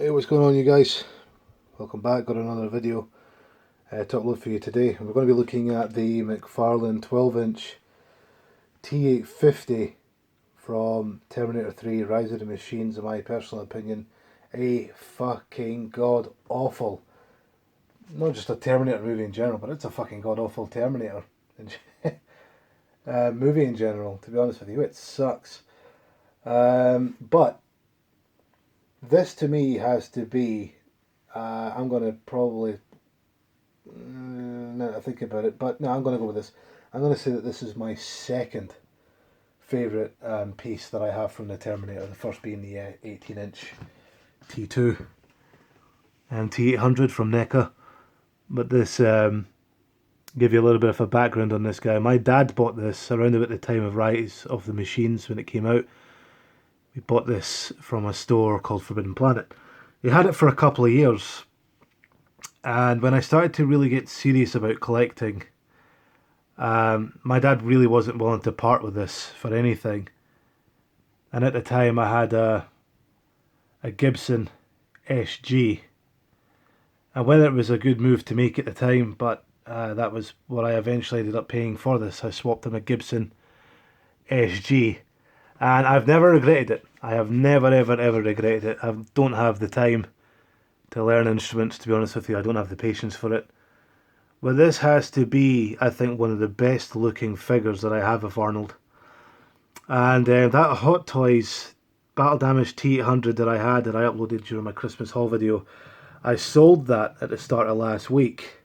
Hey, what's going on, you guys? Welcome back. Got another video to upload for you today. We're going to be looking at the Mcfarlane 12-inch T-850 from Terminator 3 Rise of the Machines. In my personal opinion, a fucking god awful, not just a Terminator movie in general, but it's a fucking god awful Terminator movie in general. To be honest with you, it sucks. But this to me has to be, I'm going to probably, now I think about it, but no, I'm going to go with this. I'm going to say that this is my second favourite piece that I have from the Terminator, the first being the 18-inch T2 and T850 from NECA. But this, give you a little bit of a background on this guy. My dad bought this around about the time of Rise of the Machines when it came out. We bought this from a store called Forbidden Planet. He had it for a couple of years, and when I started to really get serious about collecting, my dad really wasn't willing to part with this for anything. And at the time I had a Gibson SG, and whether it was a good move to make at the time, but that was what I eventually ended up paying for this. I swapped him a Gibson SG. And I've never regretted it. I have never, ever, ever regretted it. I don't have the time to learn instruments, to be honest with you. I don't have the patience for it. But this has to be, I think, one of the best looking figures that I have of Arnold. And that Hot Toys Battle Damage T800 that I had, that I uploaded during my Christmas haul video, I sold that at the start of last week.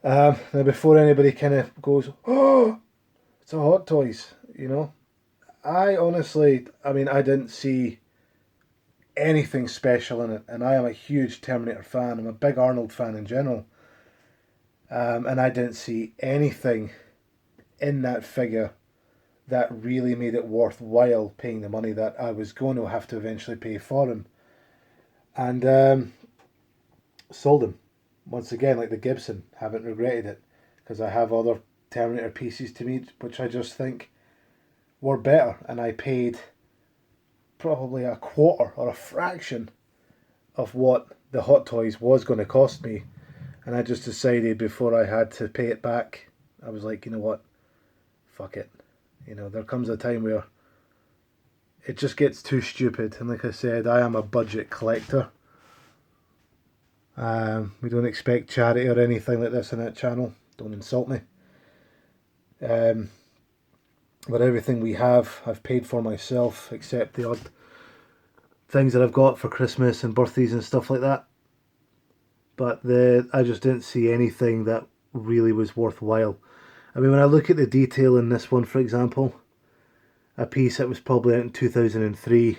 Now before anybody kind of goes, oh, it's a Hot Toys, you know. I honestly, I didn't see anything special in it, and I am a huge Terminator fan. I'm a big Arnold fan in general, and I didn't see anything in that figure that really made it worthwhile paying the money that I was going to have to eventually pay for him. And sold him. Once again, like the Gibson, haven't regretted it, because I have other Terminator pieces to meet, which I just think were better, and I paid probably a quarter or a fraction of what the Hot Toys was going to cost me. And I just decided before I had to pay it back, I was like, you know what, fuck it. You know, there comes a time where it just gets too stupid. And like I said, I am a budget collector. We don't expect charity or anything like this on that channel. Don't insult me. But everything we have, I've paid for myself, except the odd things that I've got for Christmas and birthdays and stuff like that. But I just didn't see anything that really was worthwhile. I mean, when I look at the detail in this one, for example, a piece that was probably out in 2003,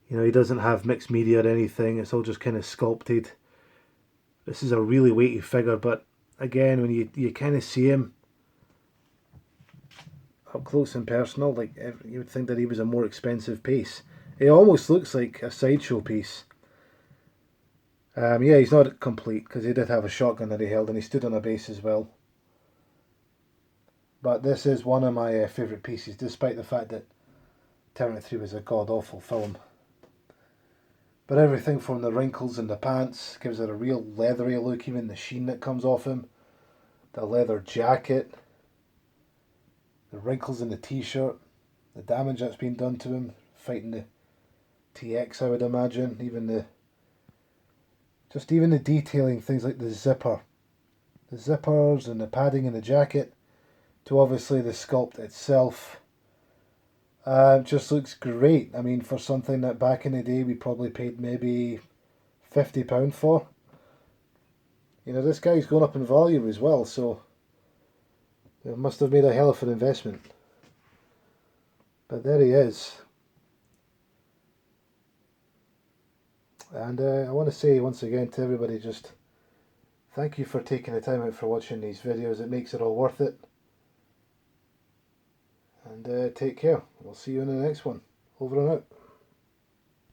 you know, he doesn't have mixed media or anything. It's all just kind of sculpted. This is a really weighty figure, but again, when you kind of see him up close and personal, like, you would think that he was a more expensive piece. It almost looks like a sideshow piece. Yeah, he's not complete, because he did have a shotgun that he held, and he stood on a base as well. But this is one of my favourite pieces, despite the fact that Terminator 3 was a god-awful film. But everything from the wrinkles in the pants gives it a real leathery look, even the sheen that comes off him. The leather jacket, the wrinkles in the t-shirt, the damage that's been done to him fighting the TX, I would imagine. Even the detailing, things like the zipper, the zippers and the padding in the jacket, to obviously the sculpt itself. Just looks great. I mean, for something that back in the day we probably paid maybe £50 for. You know, this guy's going up in value as well, so it must have made a hell of an investment. But there he is. And I want to say once again to everybody, just thank you for taking the time out for watching these videos. It makes it all worth it. And take care. We'll see you in the next one. Over and out.